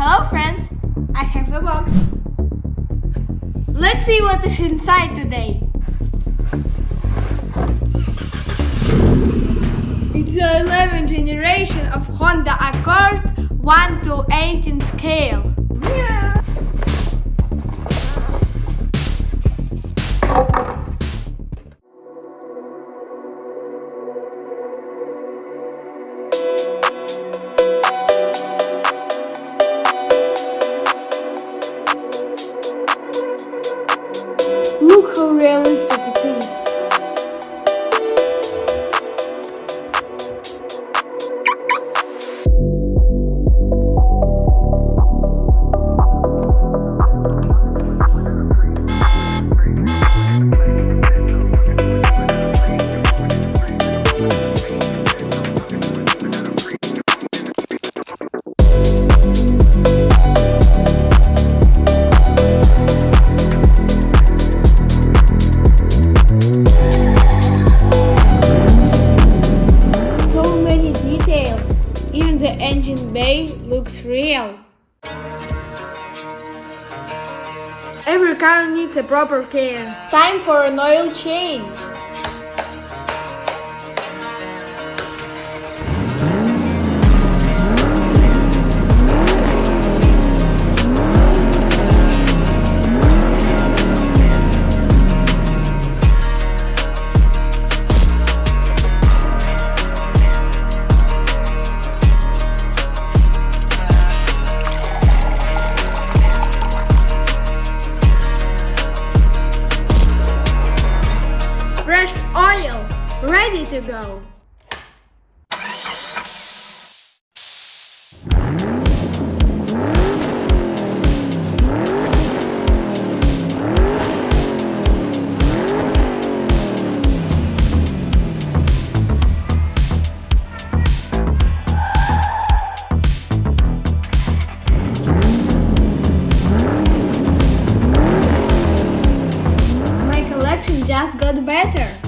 Hello friends, I have a box. Let's see what is inside today. It's the 11th generation of Honda Accord 1:18 scale. Yeah. Look how realistic it is. Even the engine bay looks real. Every car needs a proper care. Time for an oil change. Fresh oil, ready to go. My collection just got better.